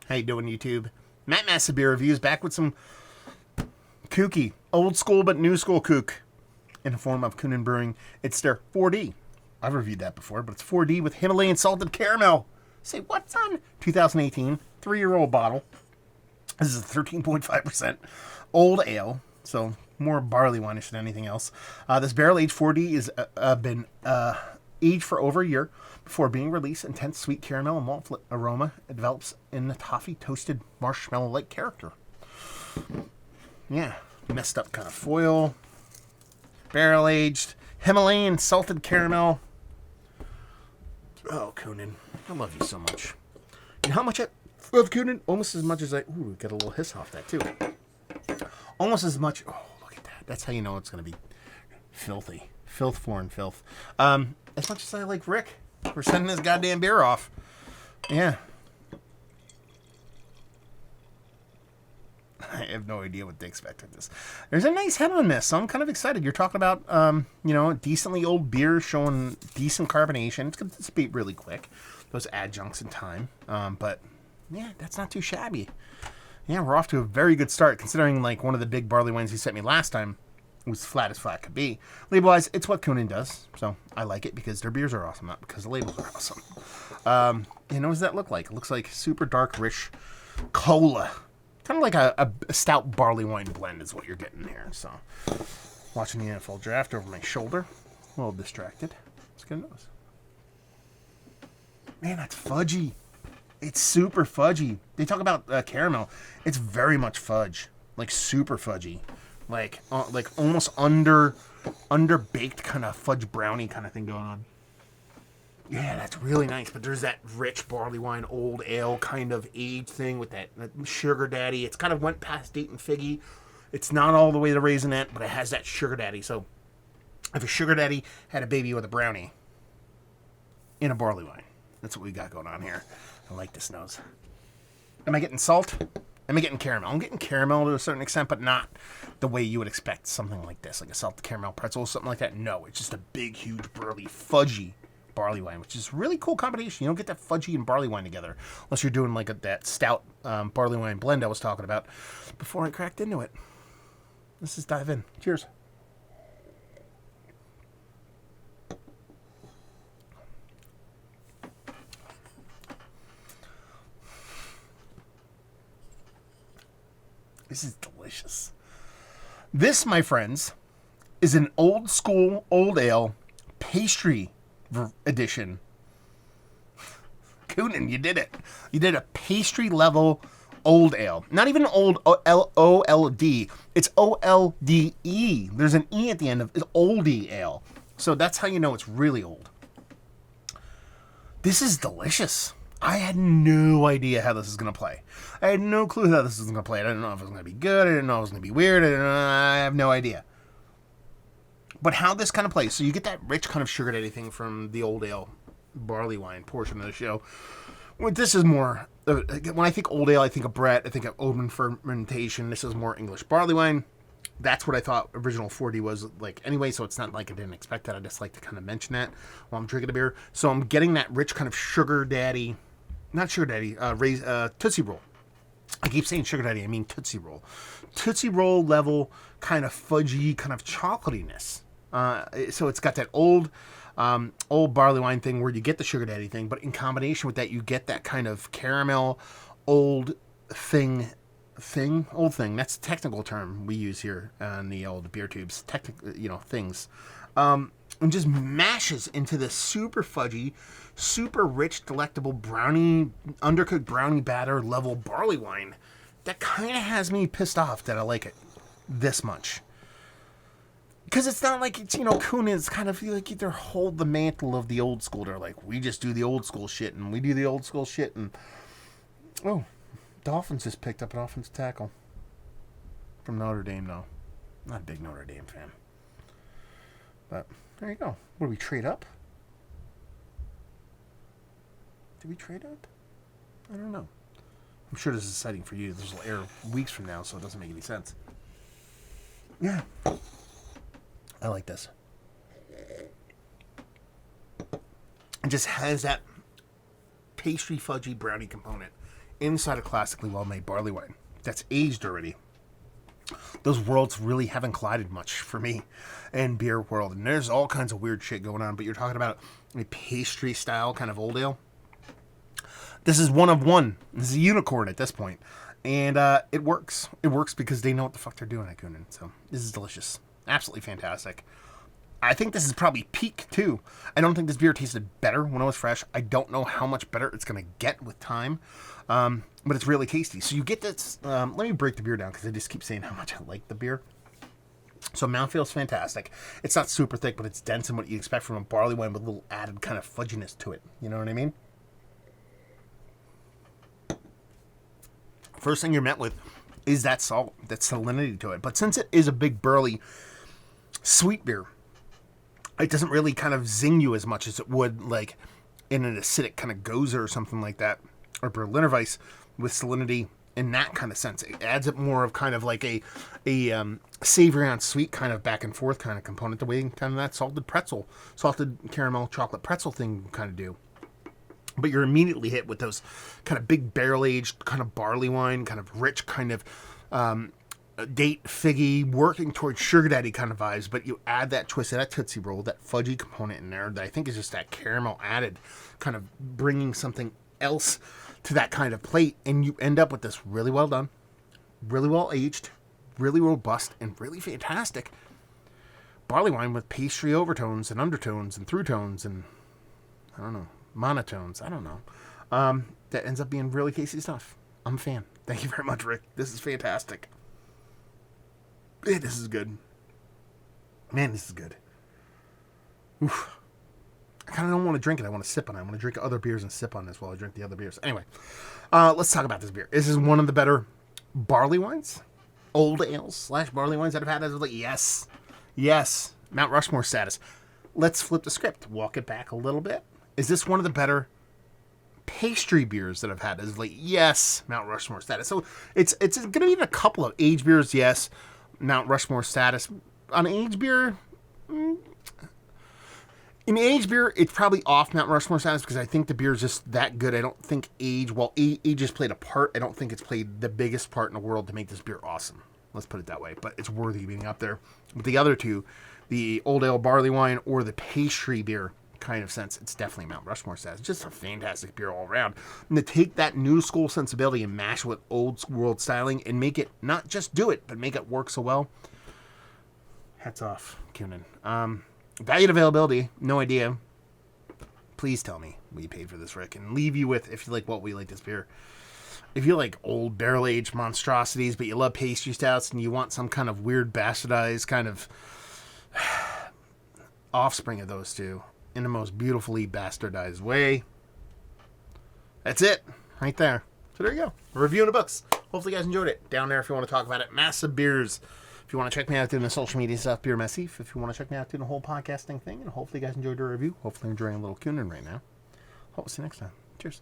How you doing, YouTube? Matt Massive Beer Reviews back with some kooky, old school but new school kook in the form of Kuhnhenn Brewing. It's their 4D. I've reviewed that before, but it's 4D with Himalayan salted caramel. Say, what's on? 2018, 3-year-old bottle. This is a 13.5% old ale, so more barley wine-ish than anything else. This barrel-aged 4D is been aged for over a year before being released. Intense sweet caramel and malt aroma. It develops in the toffee toasted marshmallow-like character. Yeah, messed up kind of foil. Barrel-aged Himalayan salted caramel. Oh, Kuhnhenn, I love you so much. You know how much I love Kuhnhenn? Almost as much as I... Ooh, got a little hiss off that, too. Almost as much... Oh, look at that. That's how you know it's going to be filthy. Filth, foreign filth. As much as I like Rick for sending this goddamn beer off. Yeah. I have no idea what they expected this. There's a nice head on this, so I'm kind of excited. You're talking about, decently old beer showing decent carbonation. It's going to dissipate really quick, those adjuncts in time. But, yeah, that's not too shabby. Yeah, we're off to a very good start, considering, like, one of the big barley wines he sent me last time was flat as flat could be. Label-wise, it's what Kuhnhenn does, so I like it because their beers are awesome, not because the labels are awesome. And what does that look like? It looks like super dark, rich cola. Kind of like a stout barley wine blend is what you're getting here. So, watching the NFL draft over my shoulder. A little distracted. Let's get a nose. Man, that's fudgy. It's super fudgy. They talk about caramel. It's very much fudge. Like, super fudgy. Like almost under-baked kind of fudge brownie kind of thing going on. Yeah, that's really nice. But there's that rich barley wine, old ale kind of aged thing with that sugar daddy. It's kind of went past date and figgy. It's not all the way to raisinette, but it has that sugar daddy. So if a sugar daddy had a baby with a brownie in a barley wine, that's what we got going on here. I like this nose. Am I getting salt? Am I getting caramel? I'm getting caramel to a certain extent, but not the way you would expect something like this, like a salted caramel pretzel or something like that. No, it's just a big, huge, burly, fudgy barley wine, which is a really cool combination. You don't get that fudgy and barley wine together unless you're doing like that stout barley wine blend I was talking about before I cracked into it. Let's just dive in. Cheers. This is delicious. This, my friends, is an old school, old ale pastry edition. Kuhnhenn, you did it. You did a pastry level old ale. Not even old O-L-D. It's O-L-D-E. There's an E at the end of it. Oldie ale. So that's how you know it's really old. This is delicious. I had no idea how this is going to play. I had no clue how this was going to play. I didn't know if it was going to be good. I didn't know if it was going to be weird. I have no idea. But how this kind of plays. So you get that rich kind of sugar daddy thing from the old ale barley wine portion of the show. Well, this is more, when I think old ale, I think of Brett. I think of open fermentation. This is more English barley wine. That's what I thought original 4D was like anyway, so it's not like I didn't expect that. I just like to kind of mention that while I'm drinking a beer. So I'm getting that rich kind of sugar daddy, not sugar daddy, Tootsie Roll. I keep saying sugar daddy, I mean Tootsie Roll. Tootsie Roll level kind of fudgy, kind of chocolatiness. So it's got that old barley wine thing where you get the sugar daddy thing, but in combination with that, you get that kind of caramel, old thing. That's a technical term we use here on the old beer tubes. Things. And just mashes into this super fudgy, super rich, delectable brownie, undercooked brownie batter level barley wine. That kind of has me pissed off that I like it this much. Because it's not like it's, Kuhnhenn's kind of like they hold the mantle of the old school. They're like, we just do the old school shit, and we do the old school shit, and Dolphins just picked up an offensive tackle from Notre Dame, though. Not a big Notre Dame fan. But there you go. What, do we trade up? Did we trade up? I don't know. I'm sure this is exciting for you. This will air weeks from now, so it doesn't make any sense. Yeah. I like this. It just has that pastry fudgy brownie component inside a classically well-made barley wine that's aged already. Those worlds really haven't collided much for me in beer world. And there's all kinds of weird shit going on, but you're talking about a pastry style kind of old ale. This is one of one. This is a unicorn at this point. And it works. It works because they know what the fuck they're doing at Kuhnhenn. So this is delicious. Absolutely fantastic. I think this is probably peak too. I don't think this beer tasted better when it was fresh. I don't know how much better it's going to get with time. But it's really tasty. So you get this. Let me break the beer down because I just keep saying how much I like the beer. So mouthfeel's fantastic. It's not super thick, but it's dense in what you expect from a barley wine with a little added kind of fudginess to it. You know what I mean? First thing you're met with is that salt, that salinity to it. But since it is a big burly sweet beer, it doesn't really kind of zing you as much as it would like in an acidic kind of Gozer or something like that, or Berliner Weiss with salinity in that kind of sense. It adds it more of kind of like a savory on sweet kind of back and forth kind of component, the way kind of that salted caramel chocolate pretzel thing kind of do. But you're immediately hit with those kind of big barrel-aged kind of barley wine, kind of rich kind of date figgy, working towards sugar daddy kind of vibes. But you add that twist of that Tootsie Roll, that fudgy component in there that I think is just that caramel added, kind of bringing something else to that kind of plate. And you end up with this really well done, really well aged, really robust, and really fantastic barley wine with pastry overtones and undertones and through tones and, I don't know, monotones. I don't know. That ends up being really tasty stuff. I'm a fan. Thank you very much, Rick. This is fantastic. This is good. Man, this is good. Oof. I kind of don't want to drink it. I want to sip on it. I want to drink other beers and sip on this while I drink the other beers. Anyway, let's talk about this beer. This is one of the better barley wines, old ales / barley wines that I've had as of late. Yes, Mount Rushmore status. Let's flip the script. Walk it back a little bit. Is this one of the better pastry beers that I've had as of late? Yes, Mount Rushmore status. So it's going to be in a couple of aged beers. Yes, Mount Rushmore status. On aged beer, in aged beer, it's probably off Mount Rushmore status because I think the beer is just that good. I don't think age has played a part, I don't think it's played the biggest part in the world to make this beer awesome. Let's put it that way. But it's worthy of being up there. With the other two, the old ale barley wine or the pastry beer kind of sense, it's definitely Mount Rushmore status. It's just a fantastic beer all around. And to take that new school sensibility and mash with old world styling and make it, not just do it, but make it work so well. Hats off, Kuhnhenn. Valued availability, no idea. Please tell me what you paid for this, Rick, and leave you with, if you like what we like this beer. If you like old barrel-aged monstrosities, but you love pastry stouts and you want some kind of weird bastardized kind of offspring of those two in the most beautifully bastardized way, that's it right there. So there you go. A review in the books. Hopefully you guys enjoyed it. Down there if you want to talk about it. Massive Beers. If you want to check me out doing the social media stuff, Beer Massif. If you want to check me out doing the whole podcasting thing, and hopefully you guys enjoyed the review. Hopefully you're enjoying a little Kuhnhenn right now. Hope to see you next time. Cheers.